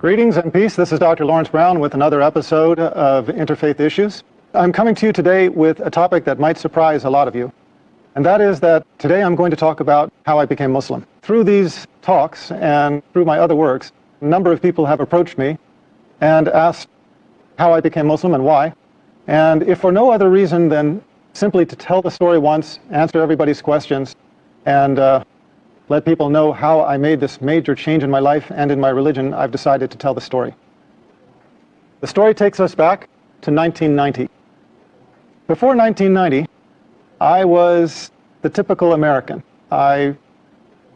Greetings and peace. This is Dr. Lawrence Brown with another episode of Interfaith Issues. I'm coming to you today with a topic that might surprise a lot of you. And that is that today I'm going to talk about how I became Muslim. Through these talks and through my other works, a number of people have approached me and asked how I became Muslim and why. And if for no other reason than simply to tell the story once, answer everybody's questions, and let people know how I made this major change in my life and in my religion, I've decided to tell the story. The story takes us back to 1990. Before 1990, I was the typical American. I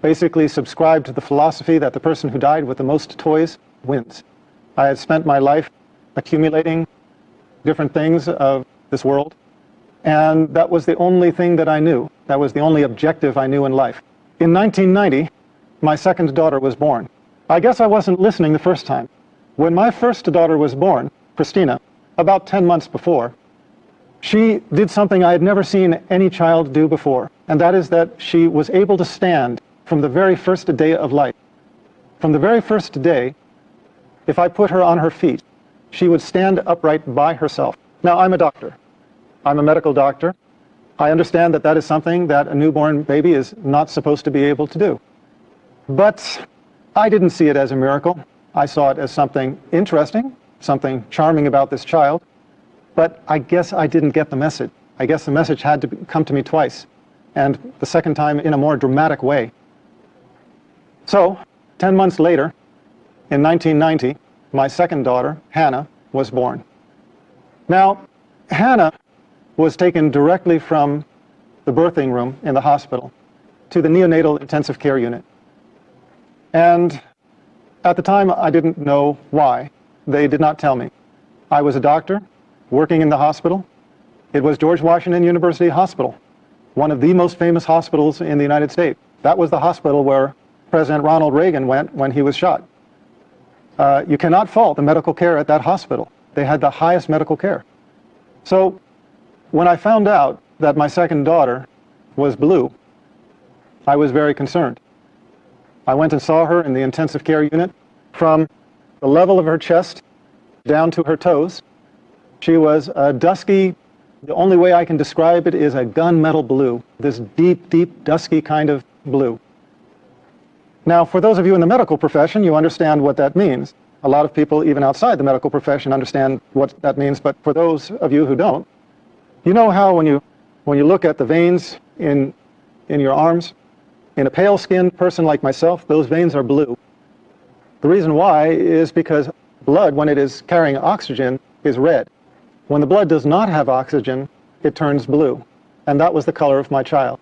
basically subscribed to the philosophy that the person who died with the most toys wins. I had spent my life accumulating different things of this world, and that was the only thing that I knew. That was the only objective I knew in life. In 1990, my second daughter was born. I guess I wasn't listening the first time. When my first daughter was born, Christina, about 10 months before, she did something I had never seen any child do before, and that is that she was able to stand from the very first day of life. From the very first day, if I put her on her feet, she would stand upright by herself. Now, I'm a doctor. I'm a medical doctor. I understand that that is something that a newborn baby is not supposed to be able to do. But I didn't see it as a miracle. I saw it as something interesting, something charming about this child. But I guess I didn't get the message. I guess the message had to come to me twice, and the second time in a more dramatic way. So, 10 months later, in 1990, my second daughter, Hannah, was born. Now, Hannah was taken directly from the birthing room in the hospital to the neonatal intensive care unit. And at the time, I didn't know why. They did not tell me. I was a doctor working in the hospital. It was George Washington University Hospital, one of the most famous hospitals in the United States. That was the hospital where President Ronald Reagan went when he was shot. You cannot fault the medical care at that hospital. They had the highest medical care. So when I found out that my second daughter was blue, I was very concerned. I went and saw her in the intensive care unit. From the level of her chest down to her toes, she was a dusky, the only way I can describe it is a gunmetal blue, this deep, deep, dusky kind of blue. Now, for those of you in the medical profession, you understand what that means. A lot of people, even outside the medical profession, understand what that means, but for those of you who don't, you know how when you look at the veins in your arms, in a pale-skinned person like myself, those veins are blue. The reason why is because blood, when it is carrying oxygen, is red. When the blood does not have oxygen, it turns blue. And that was the color of my child.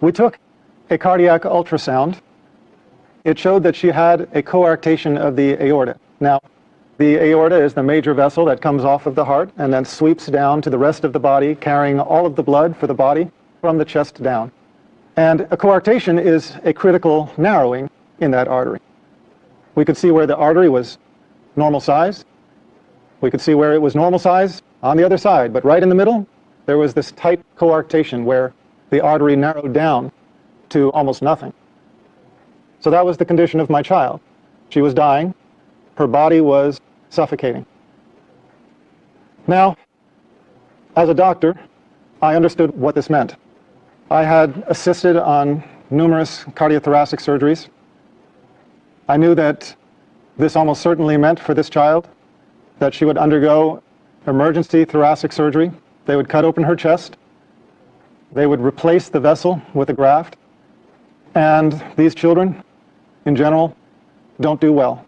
We took a cardiac ultrasound. It showed that she had a coarctation of the aorta. Now, the aorta is the major vessel that comes off of the heart and then sweeps down to the rest of the body, carrying all of the blood for the body from the chest down. And a coarctation is a critical narrowing in that artery. We could see where the artery was normal size. We could see where it was normal size on the other side, but right in the middle, there was this tight coarctation where the artery narrowed down to almost nothing. So that was the condition of my child. She was dying. Her body was suffocating. Now, as a doctor, I understood what this meant. I had assisted on numerous cardiothoracic surgeries. I knew that this almost certainly meant for this child that she would undergo emergency thoracic surgery. They would cut open her chest. They would replace the vessel with a graft. And these children, in general, don't do well.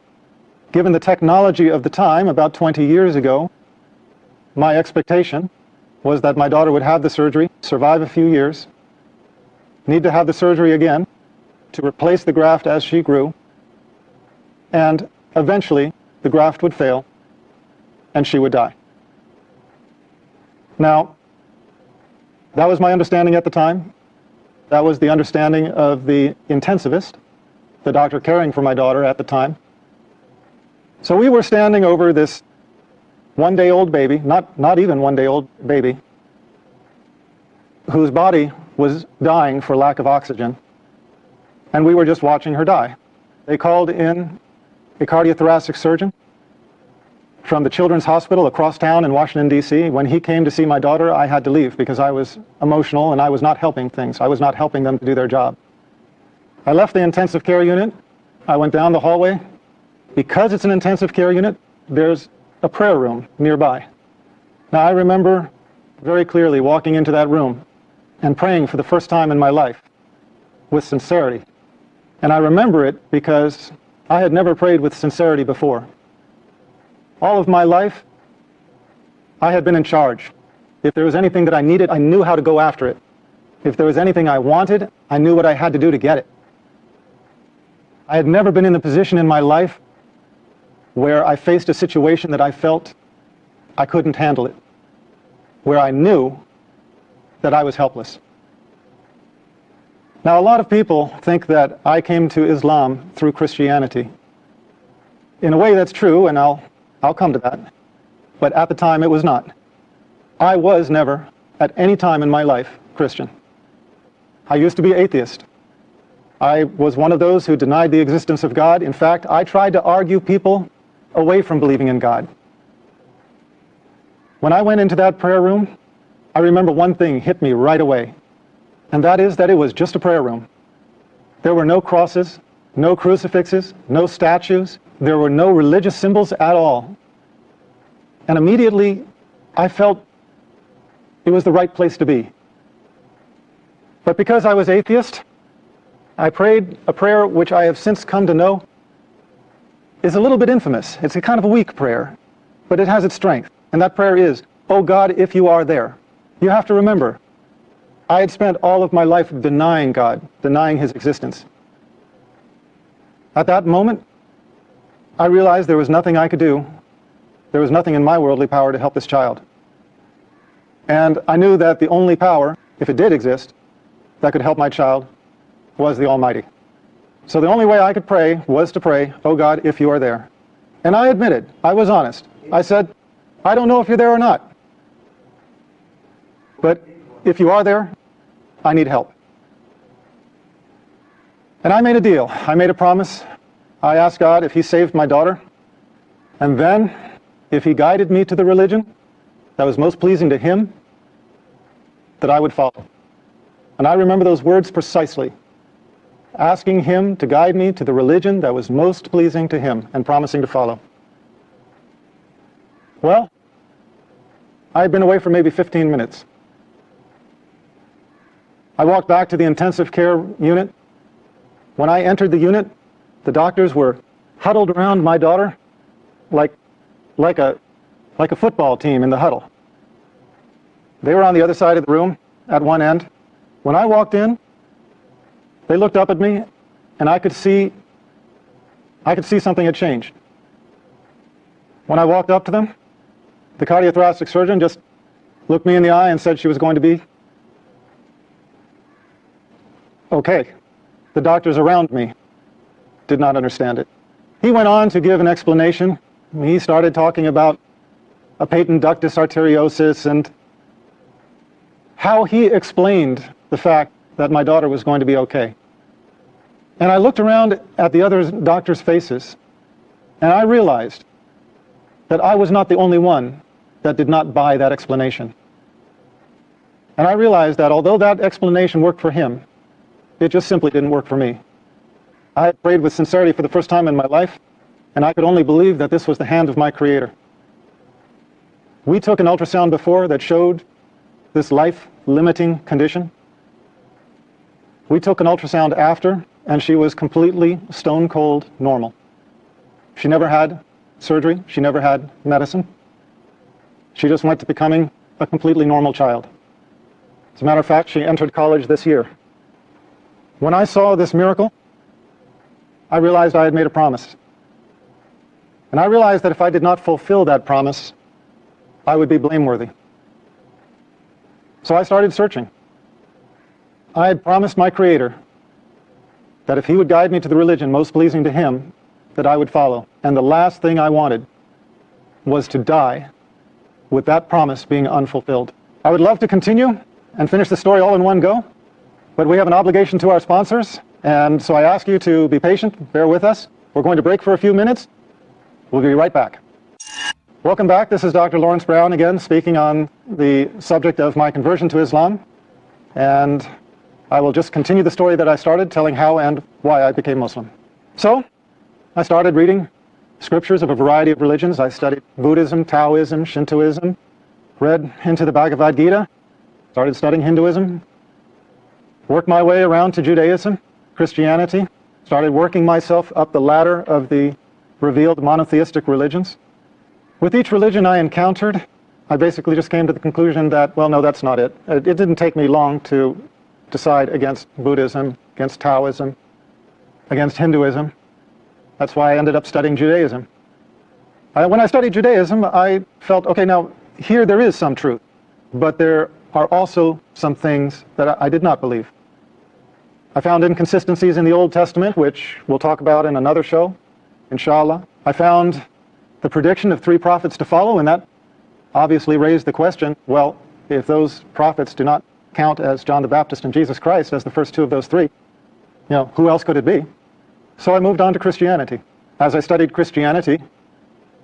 Given the technology of the time, about 20 years ago, my expectation was that my daughter would have the surgery, survive a few years, need to have the surgery again to replace the graft as she grew, and eventually the graft would fail and she would die. Now, that was my understanding at the time. That was the understanding of the intensivist, the doctor caring for my daughter at the time. So we were standing over this one-day-old baby, not even one-day-old baby, whose body was dying for lack of oxygen, and we were just watching her die. They called in a cardiothoracic surgeon from the Children's Hospital across town in Washington, D.C. When he came to see my daughter, I had to leave because I was emotional and I was not helping things. I was not helping them to do their job. I left the intensive care unit. I went down the hallway. Because it's an intensive care unit, there's a prayer room nearby. Now, I remember very clearly walking into that room and praying for the first time in my life with sincerity. And I remember it because I had never prayed with sincerity before. All of my life, I had been in charge. If there was anything that I needed, I knew how to go after it. If there was anything I wanted, I knew what I had to do to get it. I had never been in the position in my life where I faced a situation that I felt I couldn't handle it, where I knew that I was helpless. Now, a lot of people think that I came to Islam through Christianity. In a way, that's true, and I'll come to that. But at the time, it was not. I was never, at any time in my life, Christian. I used to be atheist. I was one of those who denied the existence of God. In fact, I tried to argue people away from believing in God. When I went into that prayer room, I remember one thing hit me right away, and that is that it was just a prayer room. There were no crosses, no crucifixes, no statues. There were no religious symbols at all. And immediately, I felt it was the right place to be. But because I was atheist, I prayed a prayer which I have since come to know is a little bit infamous. It's a kind of a weak prayer, but it has its strength. And that prayer is, "Oh God, if you are there." You have to remember, I had spent all of my life denying God, denying his existence. At that moment, I realized there was nothing I could do. There was nothing in my worldly power to help this child. And I knew that the only power, if it did exist, that could help my child was the Almighty. So the only way I could pray was to pray, "Oh God, if you are there." And I admitted, I was honest. I said, "I don't know if you're there or not. But if you are there, I need help." And I made a deal. I made a promise. I asked God if he saved my daughter, and then if he guided me to the religion that was most pleasing to him, that I would follow. And I remember those words precisely, asking him to guide me to the religion that was most pleasing to him and promising to follow. Well, I had been away for maybe 15 minutes. I walked back to the intensive care unit. When I entered the unit, the doctors were huddled around my daughter like a football team in the huddle. They were on the other side of the room at one end. When I walked in, they looked up at me, and I could see something had changed. When I walked up to them, the cardiothoracic surgeon just looked me in the eye and said she was going to be okay. The doctors around me did not understand it. He went on to give an explanation. He started talking about a patent ductus arteriosus and how he explained the fact that my daughter was going to be okay. And I looked around at the other doctors' faces, and I realized that I was not the only one that did not buy that explanation. And I realized that although that explanation worked for him, it just simply didn't work for me. I had prayed with sincerity for the first time in my life, and I could only believe that this was the hand of my Creator. We took an ultrasound before that showed this life-limiting condition. We took an ultrasound after, and she was completely stone-cold normal. She never had surgery. She never had medicine. She just went to becoming a completely normal child. As a matter of fact, she entered college this year. When I saw this miracle, I realized I had made a promise. And I realized that if I did not fulfill that promise, I would be blameworthy. So I started searching. I had promised my Creator that if he would guide me to the religion most pleasing to him, that I would follow. And the last thing I wanted was to die with that promise being unfulfilled. I would love to continue and finish the story all in one go, but we have an obligation to our sponsors, and so I ask you to be patient, bear with us. We're going to break for a few minutes. We'll be right back. Welcome back. This is Dr. Lawrence Brown again, speaking on the subject of my conversion to Islam. And I will just continue the story that I started, telling how and why I became Muslim. So, I started reading scriptures of a variety of religions. I studied Buddhism, Taoism, Shintoism, read into the Bhagavad Gita, started studying Hinduism, worked my way around to Judaism, Christianity, started working myself up the ladder of the revealed monotheistic religions. With each religion I encountered, I basically just came to the conclusion that, well, no, that's not it. It didn't take me long to decide against Buddhism, against Taoism, against Hinduism. That's why I ended up studying Judaism. When I studied Judaism, I felt, okay, now here there is some truth, but there are also some things that I did not believe. I found inconsistencies in the Old Testament, which we'll talk about in another show, inshallah. I found the prediction of 3 prophets to follow, and that obviously raised the question, well, if those prophets do not count as John the Baptist and Jesus Christ as the first 2 of those 3, who else could it be? So I moved on to Christianity. As I studied Christianity,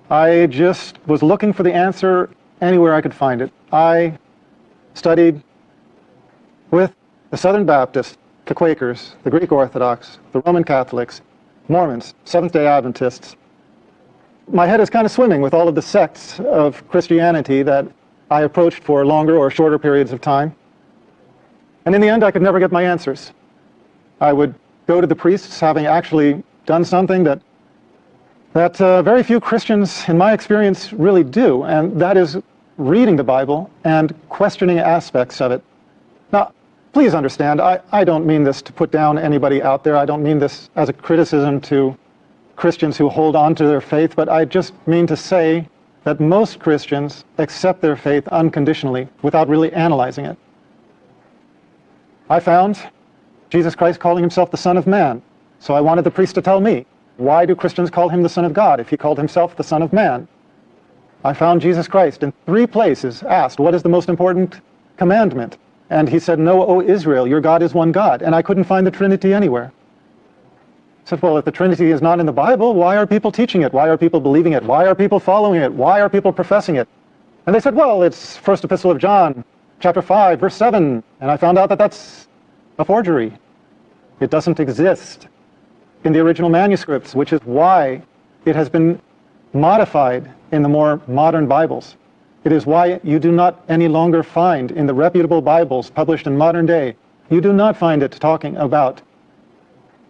I just was looking for the answer anywhere I could find it. I studied with the Southern Baptists, the Quakers, the Greek Orthodox, the Roman Catholics, Mormons, Seventh-day Adventists. My head is kind of swimming with all of the sects of Christianity that I approached for longer or shorter periods of time. And in the end, I could never get my answers. I would go to the priests having actually done something that very few Christians, in my experience, really do, and that is reading the Bible and questioning aspects of it. Now, please understand, I don't mean this to put down anybody out there. I don't mean this as a criticism to Christians who hold on to their faith, but I just mean to say that most Christians accept their faith unconditionally without really analyzing it. I found Jesus Christ calling himself the Son of Man, so I wanted the priest to tell me, why do Christians call him the Son of God if he called himself the Son of Man? I found Jesus Christ in 3 places asked, what is the most important commandment? And he said, know, O Israel, your God is one God. And I couldn't find the Trinity anywhere. I said, well, if the Trinity is not in the Bible, why are people teaching it? Why are people believing it? Why are people following it? Why are people professing it? And they said, well, it's First Epistle of John, chapter 5, verse 7. And I found out that that's a forgery. It doesn't exist in the original manuscripts, which is why it has been modified in the more modern Bibles. It is why you do not any longer find in the reputable Bibles published in modern day, you do not find it talking about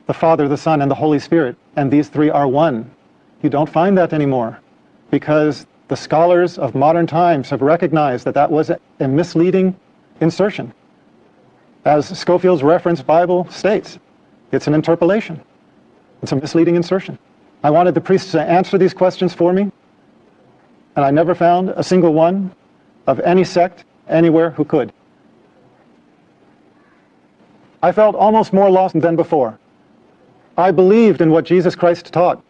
the Father, the Son, and the Holy Spirit, and these 3 are one. You don't find that anymore, because the scholars of modern times have recognized that that was a misleading insertion. As Scofield's Reference Bible states, it's an interpolation. It's a misleading insertion. I wanted the priests to answer these questions for me, and I never found a single one of any sect anywhere who could. I felt almost more lost than before. I believed in what Jesus Christ taught.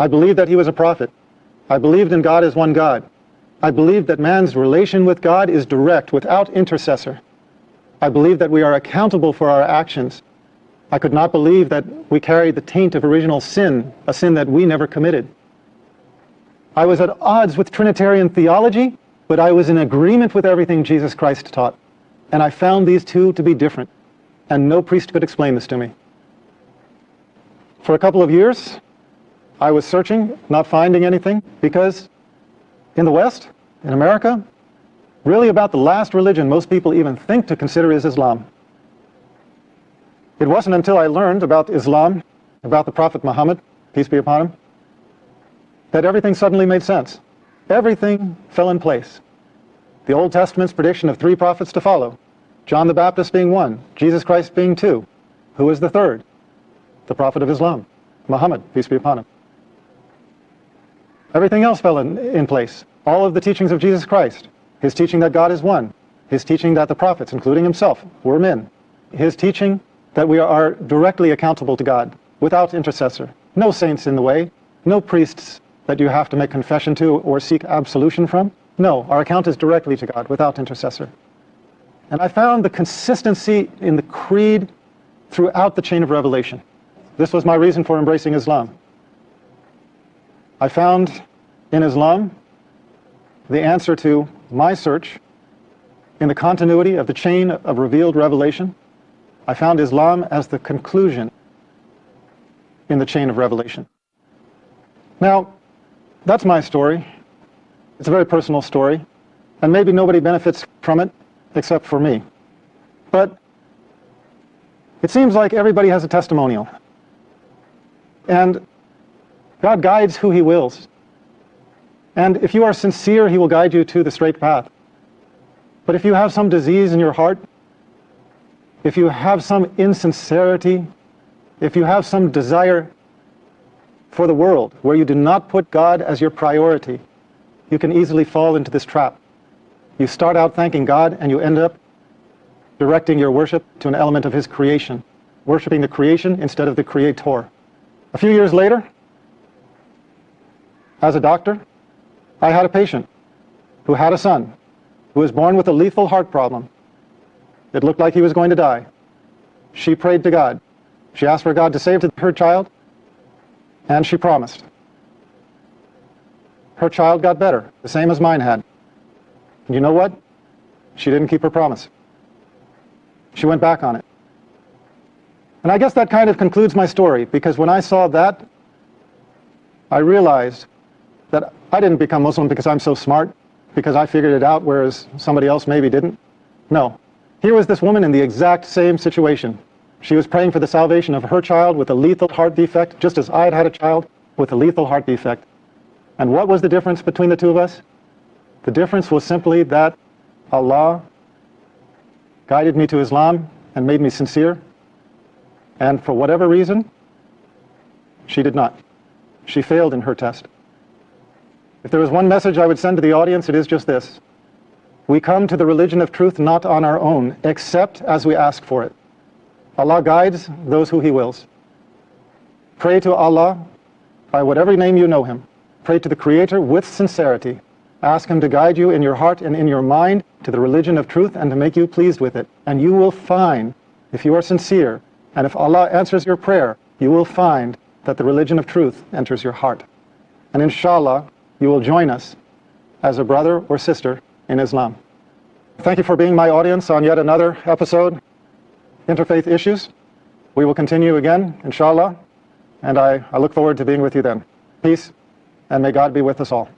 I believed that he was a prophet. I believed in God as one God. I believed that man's relation with God is direct, without intercessor. I believed that we are accountable for our actions. I could not believe that we carried the taint of original sin, a sin that we never committed. I was at odds with Trinitarian theology, but I was in agreement with everything Jesus Christ taught. And I found these 2 to be different, and no priest could explain this to me. For a couple of years, I was searching, not finding anything, because in the West, in America, really about the last religion most people even think to consider is Islam. It wasn't until I learned about Islam, about the Prophet Muhammad, peace be upon him, that everything suddenly made sense. Everything fell in place. The Old Testament's prediction of 3 prophets to follow, John the Baptist being 1, Jesus Christ being 2. Who is the 3rd? The Prophet of Islam, Muhammad, peace be upon him. Everything else fell in place. All of the teachings of Jesus Christ, his teaching that God is one, his teaching that the prophets, including himself, were men, his teaching that we are directly accountable to God, without intercessor, no saints in the way, no priests that you have to make confession to or seek absolution from. No, our account is directly to God, without intercessor. And I found the consistency in the creed throughout the chain of revelation. This was my reason for embracing Islam. I found in Islam the answer to my search in the continuity of the chain of revealed revelation. I found Islam as the conclusion in the chain of revelation. Now, that's my story. It's a very personal story, and maybe nobody benefits from it except for me. But it seems like everybody has a testimonial. And God guides who He wills. And if you are sincere, He will guide you to the straight path. But if you have some disease in your heart, if you have some insincerity, if you have some desire for the world where you do not put God as your priority, you can easily fall into this trap. You start out thanking God and you end up directing your worship to an element of His creation, worshiping the creation instead of the Creator. A few years later, as a doctor, I had a patient who had a son who was born with a lethal heart problem. It looked like he was going to die. She prayed to God. She asked for God to save her child, and she promised. Her child got better, the same as mine had. And you know what? She didn't keep her promise. She went back on it. And I guess that kind of concludes my story, because when I saw that, I realized that I didn't become Muslim because I'm so smart, because I figured it out, whereas somebody else maybe didn't. No. Here was this woman in the exact same situation. She was praying for the salvation of her child with a lethal heart defect, just as I had had a child with a lethal heart defect. And what was the difference between the two of us? The difference was simply that Allah guided me to Islam and made me sincere. And for whatever reason, she did not. She failed in her test. If there was one message I would send to the audience, it is just this. We come to the religion of truth not on our own, except as we ask for it. Allah guides those who He wills. Pray to Allah by whatever name you know Him. Pray to the Creator with sincerity. Ask Him to guide you in your heart and in your mind to the religion of truth and to make you pleased with it. And you will find, if you are sincere, and if Allah answers your prayer, you will find that the religion of truth enters your heart. And inshallah, you will join us as a brother or sister in Islam. Thank you for being my audience on yet another episode, Interfaith Issues. We will continue again, inshallah, and I look forward to being with you then. Peace, and may God be with us all.